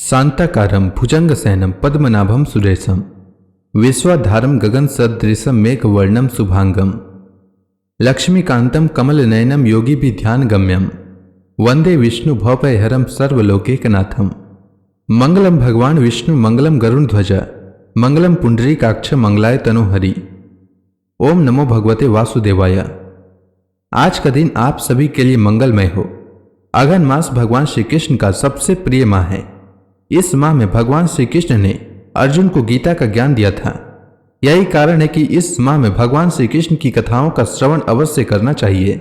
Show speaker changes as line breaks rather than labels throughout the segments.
शांताकारं भुजंगशयनं पद्मनाभं सुरेशं विश्वाधारं गगनसदृशं मेघवर्णं शुभांगं लक्ष्मीकान्तं कमलनयनं योगिभिर्ध्यानगम्यं वंदे विष्णु भवभयहरं सर्वलोकैकनाथं। मंगलम भगवान विष्णु मंगलम गरुड़ध्वज मंगलम पुंडरीकाक्ष मंगलाय तनोहरि। ओम नमो भगवते वासुदेवाय। आज का दिन आप सभी के लिए मंगलमय हो। अगहन मास भगवान श्री कृष्ण का सबसे प्रिय माह है। इस माह में भगवान श्री कृष्ण ने अर्जुन को गीता का ज्ञान दिया था। यही कारण है कि इस माह में भगवान श्री कृष्ण की कथाओं का श्रवण अवश्य करना चाहिए।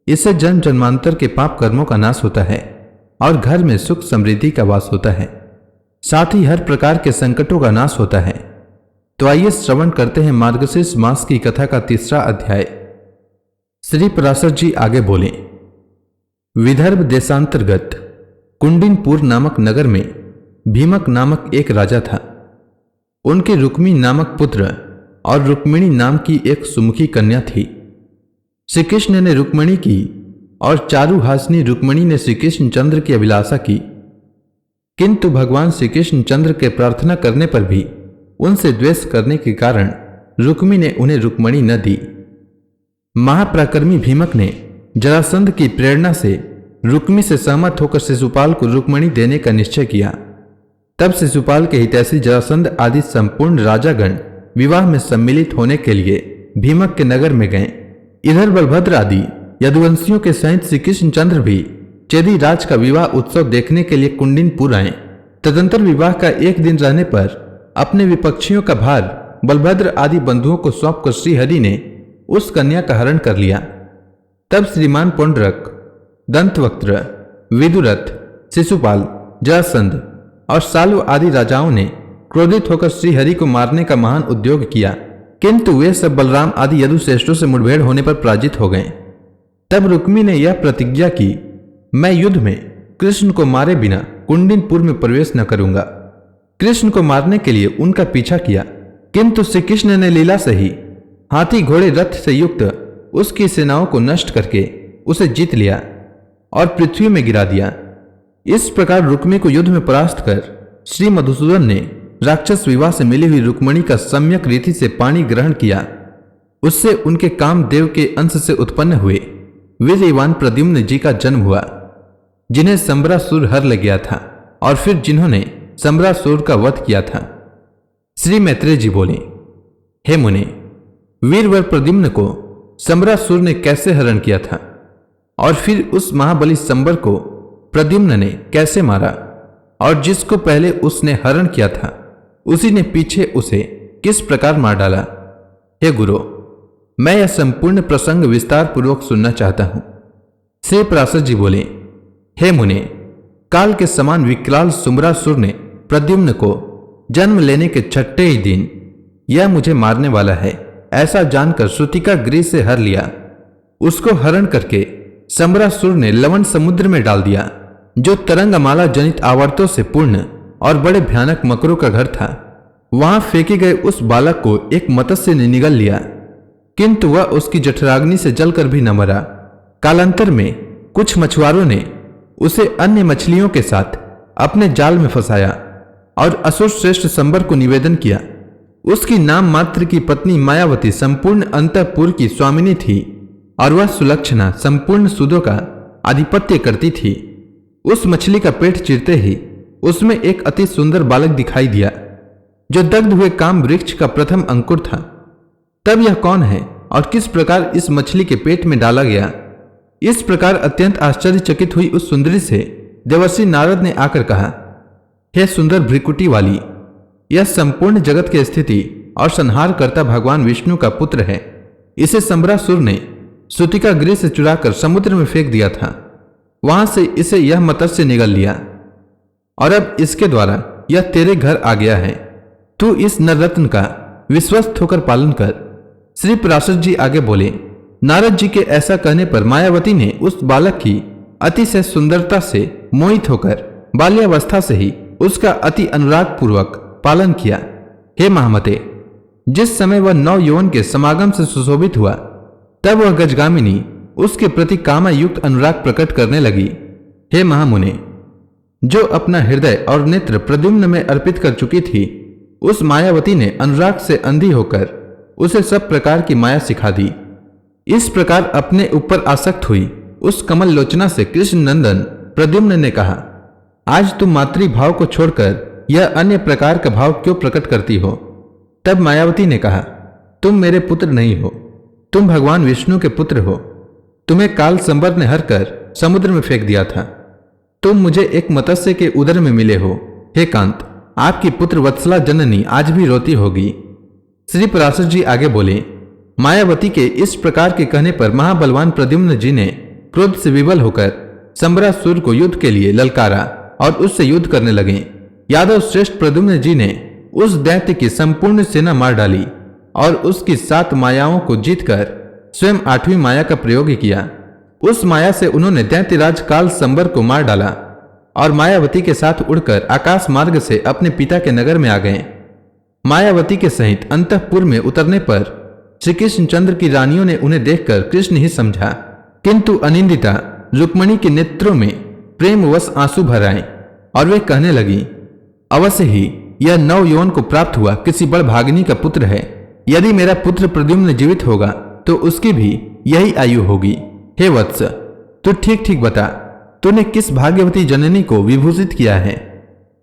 इससे जन्म जन्मांतर के पाप कर्मों का नाश होता है और घर में सुख समृद्धि का वास होता है। साथ ही हर प्रकार के संकटों का नाश होता है। तो आइए श्रवण करते हैं मार्गशीर्ष मास की कथा का तीसरा अध्याय। श्री पराशर जी आगे बोले। विदर्भ देशांतर्गत कुंडिनपुर नामक नगर में भीमक नामक एक राजा था। उनके रुक्मी नामक पुत्र और रुक्मिणी नाम की एक सुमुखी कन्या थी। श्री कृष्ण ने रुक्मिणी की और चारुहासिनी रुक्मिणी ने श्री कृष्ण चंद्र की अभिलाषा की, किंतु भगवान श्री कृष्ण चंद्र के प्रार्थना करने पर भी उनसे द्वेष करने के कारण रुक्मी ने उन्हें रुक्मिणी न दी। महापराक्रमी भीमक ने जरासंध की प्रेरणा से रुक्मी से सहमत होकर शिशुपाल को रुक्मिणी देने का निश्चय किया। तब शिशुपाल के हितैषी जरासंध आदि संपूर्ण राजागण विवाह में सम्मिलित होने के लिए भीमक के नगर में गए। इधर बलभद्र आदि यदुवंशियों के सहित श्री कृष्ण चंद्र भी चेदी राज का विवाह उत्सव देखने के लिए कुंडिनपुर आए। तदंतर विवाह का एक दिन रहने पर अपने विपक्षियों का भार बलभद्र आदि बंधुओं को सौंपकर श्रीहरि ने उस कन्या का हरण कर लिया। तब श्रीमान पुंडरक, दंतवक्त्र, विदुरथ, शिशुपाल, जरासंध और सालु आदि राजाओं ने क्रोधित होकर श्रीहरि को मारने का महान उद्योग किया, किंतु वे सब बलराम आदि यदुश्रेष्ठों से मुठभेड़ होने पर पराजित हो गए। तब रुक्मी ने यह प्रतिज्ञा की, मैं युद्ध में कृष्ण को मारे बिना कुंडिनपुर में प्रवेश न करूंगा। कृष्ण को मारने के लिए उनका पीछा किया, किंतु श्री कृष्ण ने लीला से ही हाथी घोड़े रथ से युक्त उसकी सेनाओं को नष्ट करके उसे जीत लिया और पृथ्वी में गिरा दिया। इस प्रकार रुक्मी को युद्ध में परास्त कर श्री मधुसूदन ने राक्षस विवाह से मिली हुई रुक्मिणी का सम्यक रीति से पानी ग्रहण किया। उससे उनके कामदेव के अंश से उत्पन्न हुए वीर्यवान प्रद्युम्न जी का जन्म हुआ, जिन्हें संबरासुर हर ले गया था और फिर जिन्होंने संबरासुर का वध किया था। श्री मैत्रेय जी बोले, हे मुने, वीरवर प्रद्युम्न को संबरासुर ने कैसे हरण किया था और फिर उस महाबली संबर को प्रद्युम्न ने कैसे मारा, और जिसको पहले उसने हरण किया था उसी ने पीछे उसे किस प्रकार मार डाला। हे गुरु, मैं यह संपूर्ण प्रसंग विस्तार पूर्वक सुनना चाहता हूं। श्री पराशर जी बोले, हे मुने, काल के समान विकराल संबरासुर ने प्रद्युम्न को जन्म लेने के छठे ही दिन यह मुझे मारने वाला है ऐसा जानकर श्रुतिका गृह से हर लिया। उसको हरण करके संबरासुर ने लवण समुद्र में डाल दिया, जो तरंगमाला जनित आवर्तों से पूर्ण और बड़े भयानक मकरों का घर था। वहां फेंके गए उस बालक को एक मत्स्य ने निगल लिया, किंतु वह उसकी जठराग्नि से जलकर भी न मरा। कालांतर में कुछ मछुआरों ने उसे अन्य मछलियों के साथ अपने जाल में फंसाया और असुर श्रेष्ठ संबर को निवेदन किया। उसकी नाम मात्र की पत्नी मायावती संपूर्ण अंतःपुर की स्वामिनी थी और वह सुलक्षणा संपूर्ण सुधों का आधिपत्य करती थी। उस मछली का पेट चीरते ही उसमें एक अति सुंदर बालक दिखाई दिया, जो दग्ध हुए काम वृक्ष का प्रथम अंकुर था। तब यह कौन है और किस प्रकार इस मछली के पेट में डाला गया? इस प्रकार अत्यंत आश्चर्यचकित हुई उस सुंदरी से देवर्षि नारद ने आकर कहा, हे सुंदर भ्रिकुटी वाली, यह संपूर्ण जगत की स्थिति और संहार करता भगवान विष्णु का पुत्र है। इसे संबरासुर ने श्रुतिका गृह से चुराकर समुद्र में फेंक दिया था। वहां से इसे यह मत्स्य निगल लिया और अब इसके द्वारा यह तेरे घर आ गया है। तू इस नररत्न का विश्वस्त होकर पालन कर। श्री पराशर जी आगे बोले, नारद जी के ऐसा कहने पर मायावती ने उस बालक की अतिशय सुंदरता से मोहित होकर बाल्यावस्था से ही उसका अति अनुराग पूर्वक पालन किया। हे महामते, जिस समय वह नव यौवन के समागम से सुशोभित हुआ, तब वह गजगामिनी उसके प्रति कामायुक्त अनुराग प्रकट करने लगी। हे महामुने, जो अपना हृदय और नेत्र प्रद्युम्न में अर्पित कर चुकी थी, उस मायावती ने अनुराग से अंधी होकर उसे सब प्रकार की माया सिखा दी। इस प्रकार अपने ऊपर आसक्त हुई उस कमल लोचना से कृष्ण नंदन प्रद्युम्न ने कहा, आज तुम मातृभाव को छोड़कर यह अन्य प्रकार का भाव क्यों प्रकट करती हो? तब मायावती ने कहा, तुम मेरे पुत्र नहीं हो, तुम भगवान विष्णु के पुत्र हो। तुम्हें काल संबर ने हर कर समुद्र में फेंक दिया था। तुम मुझे एक मत्स्य के उदर में मिले हो। हे कांत, आपकी पुत्र वत्सला जननी आज भी रोती होगी। श्री पराशर जी आगे बोले, मायावती के इस प्रकार के कहने पर महाबलवान प्रद्युम्न जी ने क्रोध से विवल होकर संबरासुर को युद्ध के लिए ललकारा और उससे युद्ध करने लगे। यादव श्रेष्ठ प्रद्युम्न जी ने उस दैत्य की संपूर्ण सेना मार डाली और उसकी 7 मायाओं को जीतकर स्वयं 8वीं माया का प्रयोग किया। उस माया से उन्होंने दैत्यराज काल संबर को मार डाला और मायावती के साथ उड़कर आकाश मार्ग से अपने पिता के नगर में आ गए। मायावती के सहित अंतःपुर में उतरने पर श्री कृष्णचंद्र की रानियों ने उन्हें देखकर कृष्ण ही समझा, किंतु अनिंदिता रुक्मणी के नेत्रों में प्रेमवश आंसू भर आए और वे कहने लगी, अवश्य ही यह नव यौवन को प्राप्त हुआ किसी बड़ भागिनी का पुत्र है। यदि मेरा पुत्र प्रद्युम्न जीवित होगा तो उसकी भी यही आयु होगी। हे वत्स, तू ठीक ठीक बता, तूने किस भाग्यवती जननी को विभूषित किया है?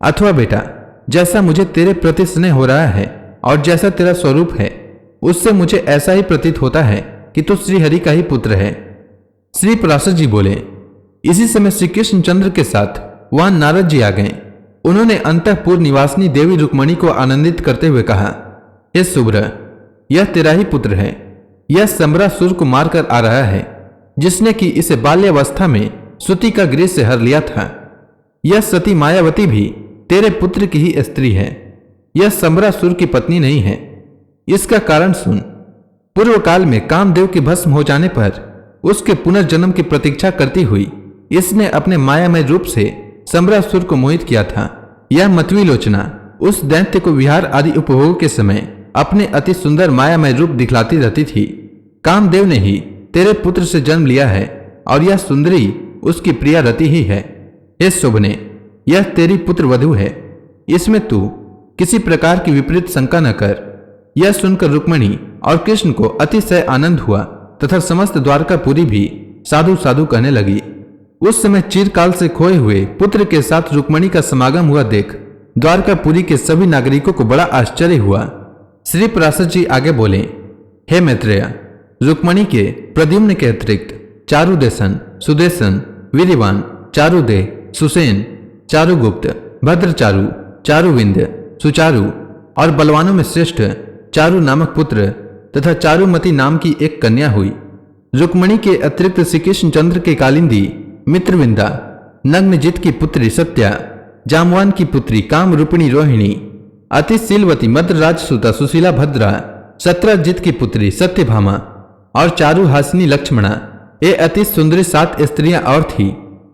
अथवा बेटा, जैसा मुझे तेरे प्रति स्नेह हो रहा है और जैसा तेरा स्वरूप है, उससे मुझे ऐसा ही प्रतीत होता है कि तू श्रीहरि का ही पुत्र है। श्री पराशर जी बोले, इसी समय श्री कृष्णचंद्र के साथ वहां नारद जी आ गए। उन्होंने अंतःपुर निवासिनी देवी रुक्मणी को आनंदित करते हुए कहा, हे सुब्र, यह तेरा ही पुत्र है। यह संबरासुर को मारकर आ रहा है, जिसने कि इसे बाल्यावस्था में सुति का गृह से हर लिया था। यह सती मायावती भी तेरे पुत्र की ही स्त्री है। यह संबरासुर की पत्नी नहीं है। इसका कारण सुन। पूर्व काल में कामदेव के भस्म हो जाने पर उसके पुनर्जन्म की प्रतीक्षा करती हुई इसने अपने मायामय रूप से संबरासुर को मोहित किया था। यह मतवी लोचना उस दैत्य को विहार आदि उपभोग के समय अपने अति सुंदर मायामय रूप दिखलाती रहती थी। कामदेव ने ही तेरे पुत्र से जन्म लिया है और यह सुंदरी उसकी प्रिया रति ही है। हे शोभने, यह तेरी पुत्र वधु है। इसमें तू किसी प्रकार की विपरीत शंका न कर। यह सुनकर रुक्मणी और कृष्ण को अतिशय आनंद हुआ तथा समस्त द्वारकापुरी भी साधु साधु कहने लगी। उस समय चिरकाल से खोए हुए पुत्र के साथ रुक्मणी का समागम हुआ देख द्वारकापुरी के सभी नागरिकों को बड़ा आश्चर्य हुआ। श्री पराशर जी आगे बोले, हे मैत्रेय, रुक्मणी के प्रद्युम्न के अतिरिक्त चारुदेशन, सुदेशन, वीर्यवान, चारुदेह, सुसेन, चारुगुप्त, भद्रचारु, चारुविंद, सुचारु और बलवानों में श्रेष्ठ चारु नामक पुत्र तथा चारुमती नाम की एक कन्या हुई। रुक्मणी के अतिरिक्त श्री कृष्णचंद्र के कालिंदी मित्रविंदा, नग्नजित की पुत्री सत्या, जामवान की पुत्री काम रूपिणी रोहिणी, अति शीलवती मद्रराज सुता सुशीला भद्रा, सत्रजित की पुत्री सत्यभामा और चारु हासिनी लक्ष्मणा, ये अति सुंदरी 7 स्त्रियां और थी।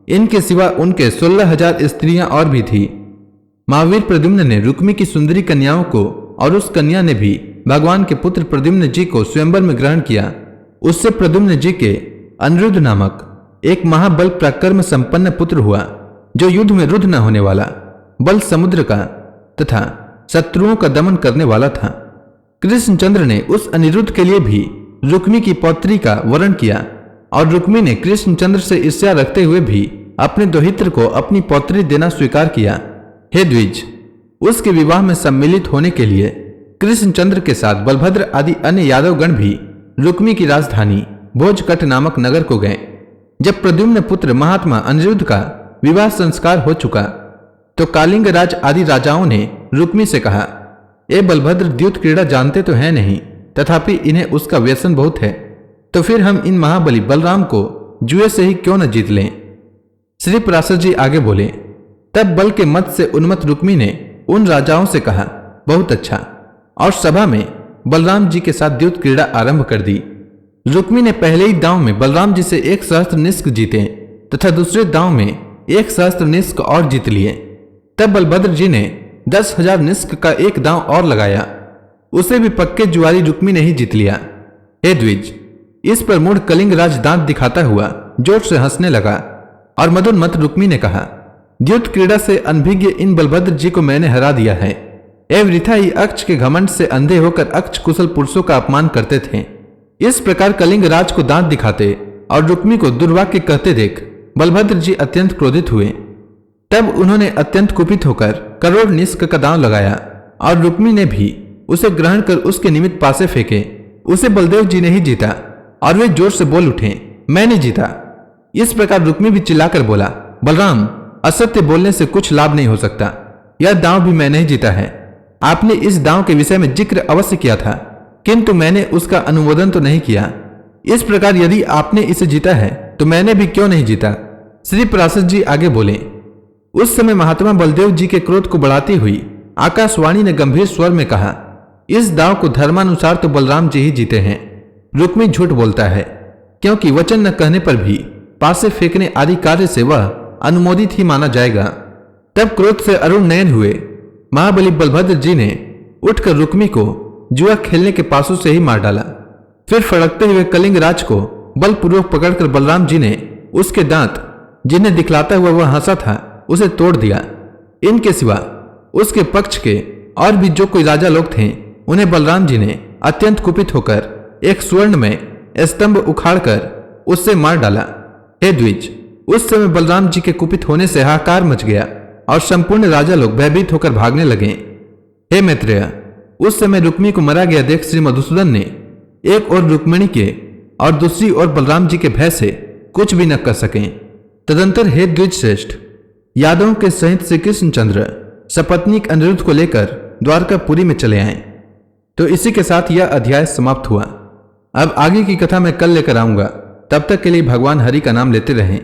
इनके सिवा उनके 16,000 स्त्रियां और भी थी। महावीर प्रद्युम्न ने रुक्मी की सुंदरी कन्याओं को और उस कन्या ने भी भगवान के पुत्र प्रद्युम्न जी को स्वयंवर में ग्रहण किया। उससे प्रद्युम्न जी के अनिरुद्ध नामक एक महाबल पराक्रम संपन्न पुत्र हुआ, जो युद्ध में रुद्ध न होने वाला, बल समुद्र का तथा शत्रुओं का दमन करने वाला था। कृष्णचंद्र ने उस अनिरुद्ध के लिए भी रुक्मी की पौत्री का वरण किया और रुक्मी ने कृष्णचंद्र से ईर्ष्या रखते हुए भी अपने दोहित्र को अपनी पौत्री देना स्वीकार किया। हे द्विज, उसके विवाह में सम्मिलित होने के लिए कृष्णचंद्र के साथ बलभद्र आदि अन्य यादवगण भी रुक्मी की राजधानी भोजकट नामक नगर को गए। जब प्रद्युम्न पुत्र महात्मा अनिरुद्ध का विवाह संस्कार हो चुका तो कालिंग राज आदि राजाओं ने रुक्मी से कहा, ए बलभद्र, द्यूत क्रीड़ा जानते तो है नहीं, तथापि इन्हें उसका व्यसन बहुत है, तो फिर हम इन महाबली बलराम को जुए से ही क्यों न जीत लें। श्री पराशर जी आगे बोले, तब बल के मत से उन्मत्त रुक्मी ने उन राजाओं से कहा, बहुत अच्छा, और सभा में बलराम जी के साथ द्यूत क्रीड़ा आरंभ कर दी। रुक्मी ने पहले ही दांव में बलराम जी से 1 सहस्त्र निष्क जीते तथा दूसरे दांव में 1 सहस्त्र निष्क और जीत लिए। तब बलभद्र जी ने 10,000 निष्क का एक दांव और लगाया, उसे भी पक्के जुआरी रुक्मी ने ही जीत लिया। हे द्विज, इस पर मूढ़ कलिंग राज दांत दिखाता हुआ जोर से हंसने लगा और मदोन्मत्त रुक्मी ने कहा, द्युत क्रीड़ा से अनभिज्ञ इन बलभद्र जी को मैंने हरा दिया है। एवं वृथा ही अक्ष के घमंड से अंधे होकर अक्ष कुशल पुरुषों का अपमान करते थे। इस प्रकार कलिंग राज को दांत दिखाते और रुक्मी को दुर्वाक्य कहते देख बलभद्र जी अत्यंत क्रोधित हुए। तब उन्होंने अत्यंत कुपित होकर करोड़ निष्क का दांव लगाया और रुक्मी ने भी उसे ग्रहण कर उसके निमित्त पासे फेंके। उसे बलदेव जी ने ही जीता और वे जोर से बोल उठे, मैंने जीता। इस प्रकार रुक्मी भी चिल्लाकर बोला, बलराम, असत्य बोलने से कुछ लाभ नहीं हो सकता। यह दांव भी मैंने ही जीता है। आपने इस दांव के विषय में जिक्र अवश्य किया था, किंतु मैंने उसका अनुमोदन तो नहीं किया। इस प्रकार यदि आपने इसे जीता है तो मैंने भी क्यों नहीं जीता। श्री पराशर जी आगे बोले। उस समय महात्मा बलदेव जी के क्रोध को बढ़ाती हुई आकाशवाणी ने गंभीर स्वर में कहा, इस दांव को धर्मानुसार तो बलराम जी ही जीते हैं। रुक्मी झूठ बोलता है, क्योंकि वचन न कहने पर भी पासे फेंकने आदि कार्य से वह अनुमोदित ही माना जाएगा। तब क्रोध से अरुण नयन हुए महाबली बलभद्र जी ने उठकर रुक्मी को जुआ खेलने के पासों से ही मार डाला। फिर फड़कते हुए कलिंग राज को बलपूर्वक पकड़कर बलराम जी ने उसके दांत, जिन्हें दिखलाता हुआ वह हंसा था, उसे तोड़ दिया। इनके सिवा उसके पक्ष के और भी जो कोई राजा लोग थे, उन्हें बलराम जी ने अत्यंत कुपित होकर एक स्वर्ण में स्तंभ उखाड़कर उससे मार डाला। हे द्विज, उस समय बलराम जी के कुपित होने से हाहाकार मच गया और संपूर्ण राजा लोग भयभीत होकर भागने लगे। हे मैत्रेय, उस समय रुक्मी को मरा गया देख श्री मधुसूदन ने एक और रुक्मिणी के और दूसरी ओर बलराम जी के भय से कुछ भी न कर सके। तदंतर हे द्विज श्रेष्ठ, यादवों के सहित श्री कृष्णचंद्र सपत्नीक अनिरुद्ध को लेकर द्वारकापुरी में चले आए। तो इसी के साथ यह अध्याय समाप्त हुआ। अब आगे की कथा मैं कल लेकर आऊंगा। तब तक के लिए भगवान हरि का नाम लेते रहें।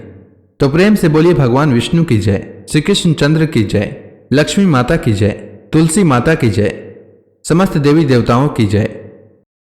तो प्रेम से बोलिए भगवान विष्णु की जय, श्री कृष्णचंद्र की जय, लक्ष्मी माता की जय, तुलसी माता की जय, समस्त देवी देवताओं की जय।